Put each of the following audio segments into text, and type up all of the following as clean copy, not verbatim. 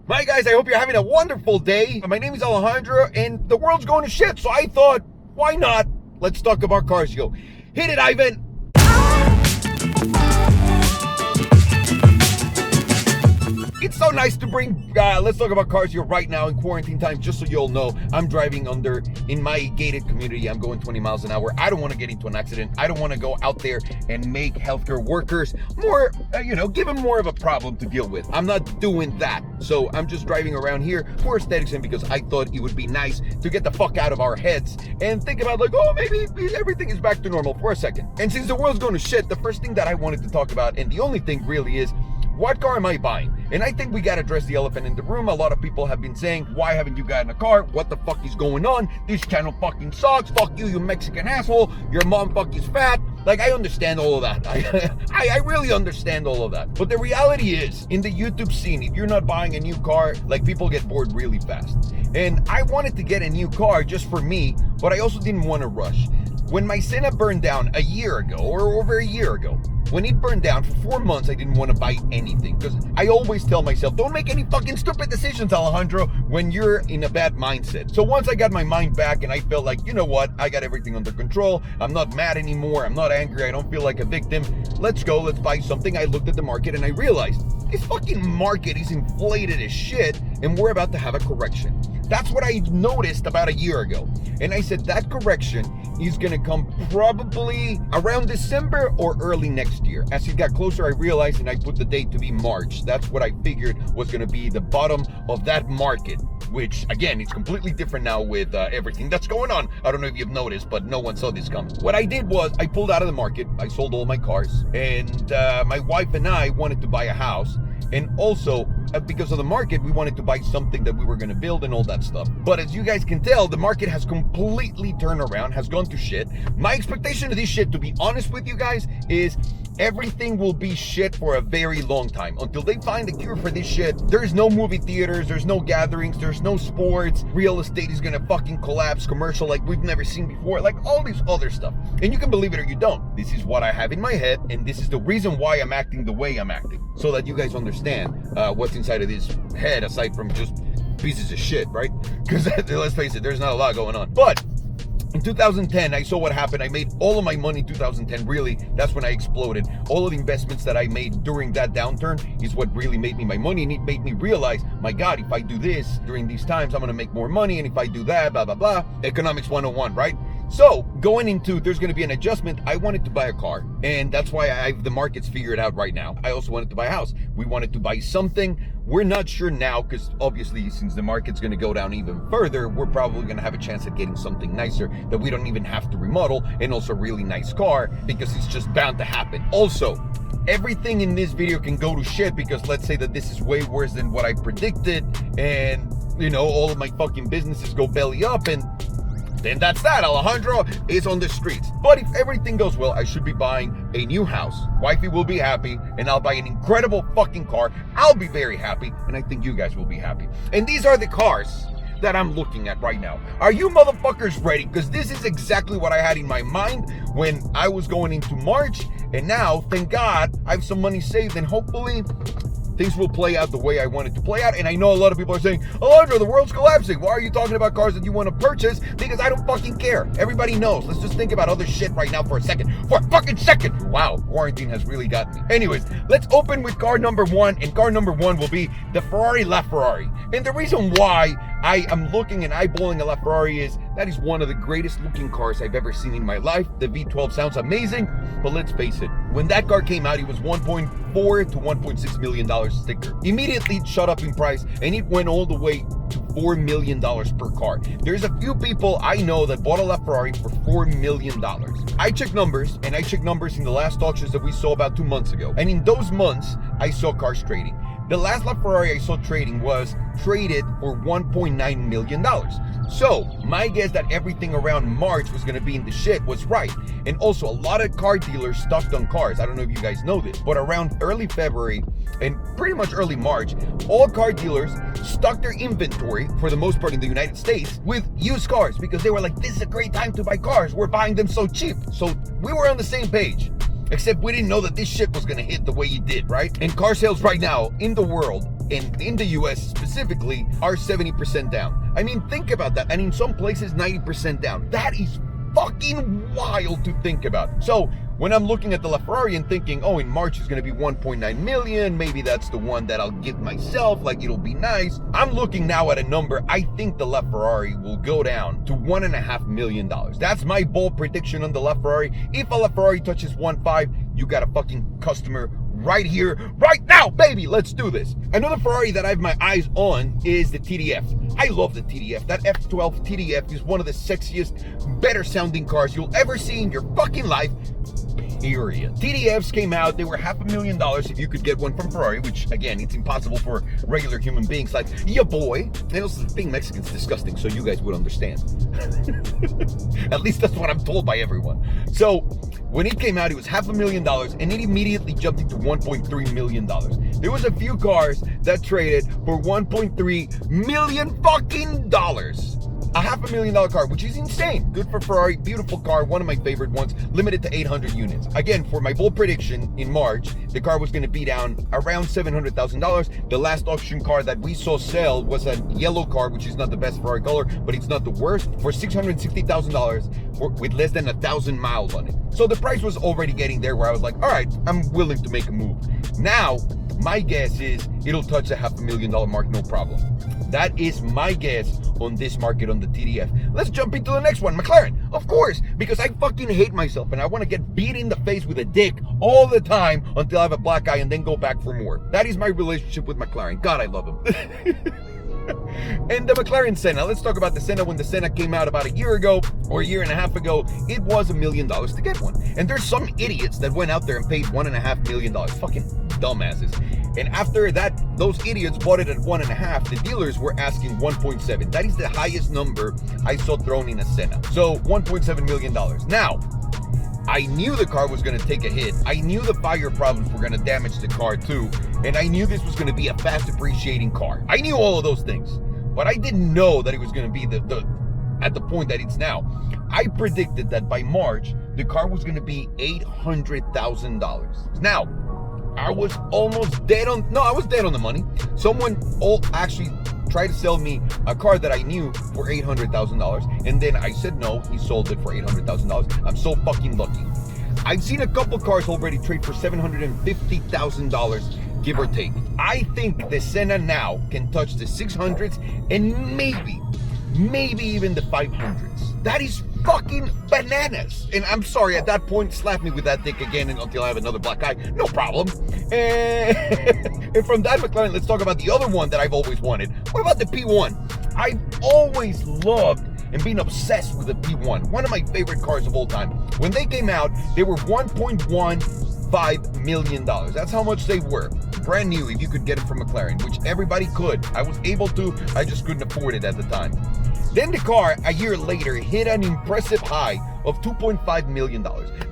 Hi guys, I hope you're having a wonderful day. My name is Alejandro and the world's going to shit, so I thought, why not? Let's talk about cars. Yo, hit it, Ivan. It's so nice to bring, let's talk about cars here right now in quarantine time. Just so you all know, I'm driving in my gated community. I'm going 20 miles an hour. I don't want to get into an accident. I don't want to go out there and make healthcare workers more, give them more of a problem to deal with. I'm not doing that. So I'm just driving around here for aesthetics and because I thought it would be nice to get the fuck out of our heads and think about like, oh, maybe everything is back to normal for a second. And since the world's going to shit, the first thing that I wanted to talk about, and the only thing really is, what car am I buying? And I think we gotta address the elephant in the room. A lot of people have been saying, why haven't you gotten a car? What the fuck is going on? This channel fucking sucks. Fuck you, you Mexican asshole. Your mom fucking is fat. Like, I understand all of that. I really understand all of that. But the reality is, in the YouTube scene, if you're not buying a new car, like, people get bored really fast. And I wanted to get a new car just for me, but I also didn't want to rush. When my Senna burned down a year ago, or over a year ago, when it burned down for 4 months, I didn't want to buy anything because I always tell myself, don't make any fucking stupid decisions, Alejandro, when you're in a bad mindset. So once I got my mind back and I felt like, you know what, I got everything under control. I'm not mad anymore. I'm not angry. I don't feel like a victim. Let's go. Let's buy something. I looked at the market and I realized this fucking market is inflated as shit and we're about to have a correction. That's what I noticed about a year ago. And I said that correction is going to come probably around December or early next year. As it got closer, I realized, and I put the date to be March. That's what I figured was going to be the bottom of that market, which, again, it's completely different now with everything that's going on. I don't know if you've noticed, but no one saw this coming. What I did was I pulled out of the market. I sold all my cars. And my wife and I wanted to buy a house. And also, because of the market, we wanted to buy something that we were going to build and all that stuff. But as you guys can tell, the market has completely turned around, has gone to shit. My expectation of this shit, to be honest with you guys, is everything will be shit for a very long time. Until they find a cure for this shit, there's no movie theaters, there's no gatherings, there's no sports, real estate is gonna fucking collapse, commercial like we've never seen before, like all this other stuff. And you can believe it or you don't. This is what I have in my head, and this is the reason why I'm acting the way I'm acting. So that you guys understand what's inside of this head, aside from just pieces of shit, right? Because let's face it, there's not a lot going on. But in 2010, I saw what happened. I made all of my money in 2010. Really, that's when I exploded. All of the investments that I made during that downturn is what really made me my money. And it made me realize, my God, if I do this during these times, I'm going to make more money. And if I do that, blah, blah, blah. Economics 101, right? So going into, there's going to be an adjustment. I wanted to buy a car. And that's why the market's figured out right now. I also wanted to buy a house. We wanted to buy something. We're not sure now because obviously since the market's going to go down even further, we're probably going to have a chance at getting something nicer that we don't even have to remodel, and also a really nice car because it's just bound to happen. Also, everything in this video can go to shit because let's say that this is way worse than what I predicted and, all of my fucking businesses go belly up and then that's that. Alejandro is on the streets. But if everything goes well, I should be buying a new house. Wifey will be happy, and I'll buy an incredible fucking car. I'll be very happy, and I think you guys will be happy. And these are the cars that I'm looking at right now. Are you motherfuckers ready? Because this is exactly what I had in my mind when I was going into March. And now, thank God, I have some money saved, and hopefully things will play out the way I want it to play out. And I know a lot of people are saying, Alejandro, the world's collapsing. Why are you talking about cars that you want to purchase? Because I don't fucking care. Everybody knows. Let's just think about other shit right now for a second. For a fucking second. Wow, quarantine has really got me. Anyways, let's open with car number one. And car number one will be the Ferrari LaFerrari. And the reason why I am looking and eyeballing a LaFerrari is that is one of the greatest looking cars I've ever seen in my life. The V12 sounds amazing, but let's face it, when that car came out, it was $1.4 to $1.6 million sticker. Immediately it shot up in price and it went all the way to $4 million per car. There's a few people I know that bought a LaFerrari for $4 million. I checked numbers in the last auctions that we saw about 2 months ago. And in those months, I saw cars trading. The last LaFerrari I saw trading was traded for $1.9 million. So my guess that everything around March was going to be in the shit was right. And also a lot of car dealers stocked on cars. I don't know if you guys know this, but around early February and pretty much early March, all car dealers stocked their inventory, for the most part in the United States, with used cars because they were like, this is a great time to buy cars. We're buying them so cheap. So we were on the same page. Except we didn't know that this shit was gonna hit the way it did, right? And car sales right now in the world and in the US specifically, are 70% down. I mean, think about that. And in some places, 90% down. That is fucking wild to think about. So when I'm looking at the LaFerrari and thinking, oh, in March it's going to be 1.9 million, maybe that's the one that I'll give myself, like it'll be nice. I'm looking now at a number. I think the LaFerrari will go down to $1.5 million. That's my bold prediction on the LaFerrari. If a LaFerrari touches 1.5, you got a fucking customer right here, right now, baby. Let's do this. Another Ferrari that I have my eyes on is the TDF. I love the TDF. That F12 TDF is one of the sexiest, better sounding cars you'll ever see in your fucking life. Period. TDFs came out, they were $500,000 if you could get one from Ferrari, which again, it's impossible for regular human beings like ya boy. And also being Mexican's disgusting, so you guys would understand. At least that's what I'm told by everyone. So when it came out, it was $500,000 and it immediately jumped into $1.3 million. There was a few cars that traded for $1.3 million fucking dollars. A $500,000 car, which is insane. Good for Ferrari, beautiful car, one of my favorite ones, limited to 800 units. Again, for my bold prediction in March, the car was gonna be down around $700,000. The last auction car that we saw sell was a yellow car, which is not the best Ferrari color, but it's not the worst, for $660,000 with less than 1,000 miles on it. So the price was already getting there where I was like, all right, I'm willing to make a move. Now, my guess is it'll touch the $500,000 mark, no problem. That is my guess on this market on the TDF. Let's jump into the next one, McLaren. Of course, because I fucking hate myself and I want to get beat in the face with a dick all the time until I have a black eye and then go back for more. That is my relationship with McLaren. God, I love him. And the McLaren Senna, let's talk about the Senna. When the Senna came out about a year ago or a year and a half ago, it was $1 million to get one. And there's some idiots that went out there and paid $1.5 million. Fucking dumbasses. And after that, those idiots bought it at 1.5. The dealers were asking 1.7. That is the highest number I saw thrown in a Senna. So $1.7 million. Now, I knew the car was going to take a hit. I knew the fire problems were going to damage the car too. And I knew this was going to be a fast depreciating car. I knew all of those things. But I didn't know that it was going to be at the point that it's now. I predicted that by March, the car was going to be $800,000. Now, I was almost dead on, no, I was dead on the money. Someone actually tried to sell me a car that I knew for $800,000. And then I said no, he sold it for $800,000. I'm so fucking lucky. I've seen a couple cars already trade for $750,000, give or take. I think the Senna now can touch the 600s and maybe even the 500s. That is fucking bananas. And I'm sorry, at that point, slap me with that dick again until I have another black eye. No problem. And from that McLaren, let's talk about the other one that I've always wanted. What about the P1? I've always loved and been obsessed with the P1. One of my favorite cars of all time. When they came out, they were $1.15 million. That's how much they were. Brand new, if you could get it from McLaren, which everybody could. I was able to, I just couldn't afford it at the time. Then the car, a year later, hit an impressive high of $2.5 million.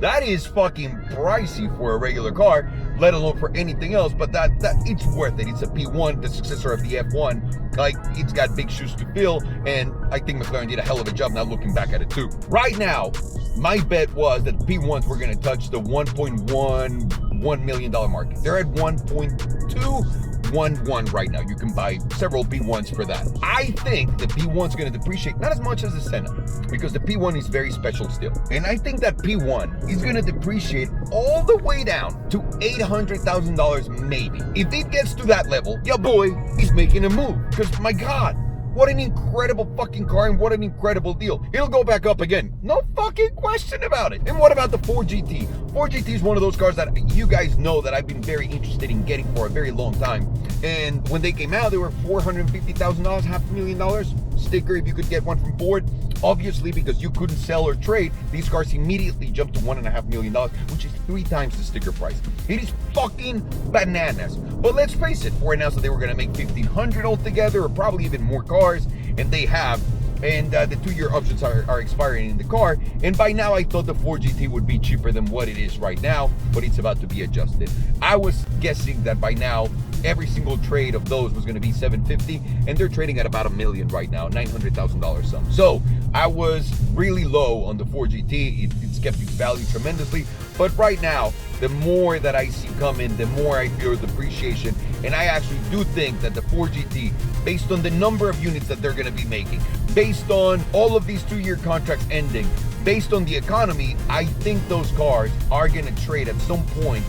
That is fucking pricey for a regular car, let alone for anything else, but that it's worth it. It's a P1, the successor of the F1. Like, it's got big shoes to fill, and I think McLaren did a hell of a job now looking back at it too. Right now, my bet was that P1s were going to touch the $1.1 million mark. They're at 1.211 right now. You can buy several P1s for that. I think the P1's going to depreciate not as much as the Senna, because the P1 is very special still. And I think that P1 is going to depreciate all the way down to $800,000 maybe. If it gets to that level, your boy is making a move. Because my God, what an incredible fucking car and what an incredible deal. It'll go back up again. No fucking question about it. And what about the 4GT? 4GT is one of those cars that you guys know that I've been very interested in getting for a very long time. And when they came out, they were $450,000, $500,000. Sticker if you could get one from Ford. Obviously, because you couldn't sell or trade, these cars immediately jumped to $1.5 million, which is 3 times the sticker price. It is fucking bananas. But let's face it, Ford announced that they were going to make 1,500 altogether, or probably even more cars, and they have. And the 2-year options are expiring in the car. And by now, I thought the 4GT would be cheaper than what it is right now, but it's about to be adjusted. I was guessing that by now, every single trade of those was going to be $750, and they're trading at about $1 million right now, $900,000 some. So I was really low on the 4GT. It's kept its value tremendously, but right now, the more that I see coming, the more I feel the depreciation, And I actually do think that the 4GT, based on the number of units that they're going to be making, based on all of these 2-year contracts ending, based on the economy, I think those cars are going to trade at some point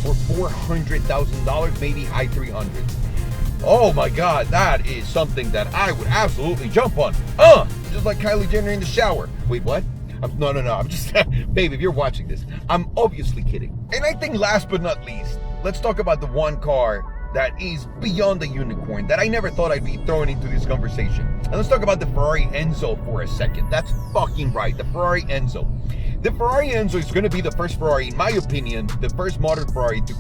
for $400,000, maybe high 300s. Oh my God, that is something that I would absolutely jump on. Just like Kylie Jenner in the shower. Wait, what? No, I'm just, babe, if you're watching this, I'm obviously kidding. And I think last but not least, let's talk about the one car that is beyond the unicorn that I never thought I'd be throwing into this conversation. And let's talk about the Ferrari Enzo for a second. That's fucking right, the Ferrari Enzo. The Ferrari Enzo is going to be the first Ferrari, in my opinion, the first modern Ferrari to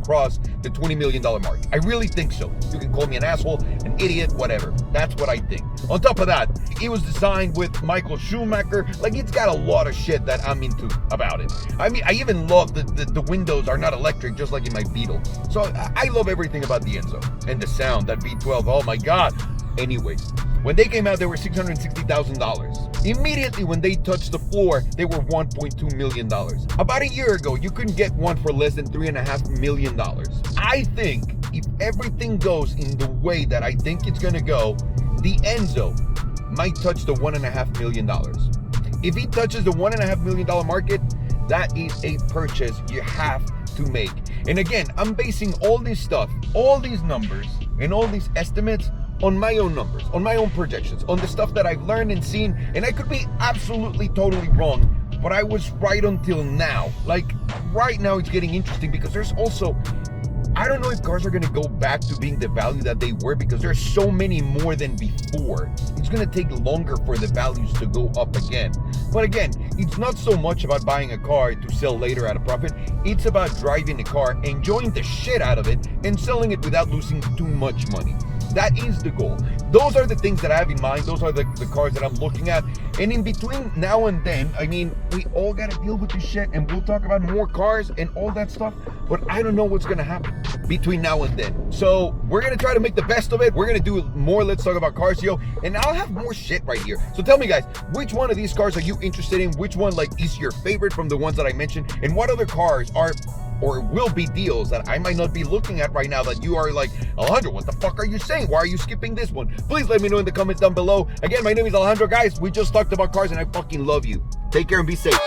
cross the $20 million mark. I really think so. You can call me an asshole, an idiot, whatever. That's what I think. On top of that, it was designed with Michael Schumacher. Like, it's got a lot of shit that I'm into about it. I mean, I even love the windows are not electric, just like in my Beetle. So I love everything about the Enzo. And the sound, that V12, oh my God. Anyways, when they came out, they were $660,000. Immediately when they touched the floor, they were $1.2 million. About a year ago, you couldn't get one for less than $3.5 million. I think if everything goes in the way that I think it's gonna go, the Enzo might touch the $1.5 million. If he touches the $1.5 million market, that is a purchase you have to make. And again, I'm basing all this stuff, all these numbers, and all these estimates on my own numbers, on my own projections, on the stuff that I've learned and seen, and I could be absolutely totally wrong, but I was right until now. Like, right now it's getting interesting because there's also, I don't know if cars are gonna go back to being the value that they were because there's so many more than before. It's gonna take longer for the values to go up again. But again, it's not so much about buying a car to sell later at a profit. It's about driving a car, enjoying the shit out of it, and selling it without losing too much money. That is the goal. Those are the things that I have in mind. Those are the cars that I'm looking at. And in between now and then, I mean, we all got to deal with this shit, and we'll talk about more cars and all that stuff, but I don't know what's going to happen between now and then. So we're going to try to make the best of it. We're going to do more Let's Talk About Cars, yo, and I'll have more shit right here. So tell me, guys, which one of these cars are you interested in? Which one, like, is your favorite from the ones that I mentioned? And what other cars are or will be deals that I might not be looking at right now that you are like, Alejandro, what the fuck are you saying? Why are you skipping this one? Please let me know in the comments down below. Again, my name is Alejandro. Guys, we just talked about cars and I fucking love you. Take care and be safe.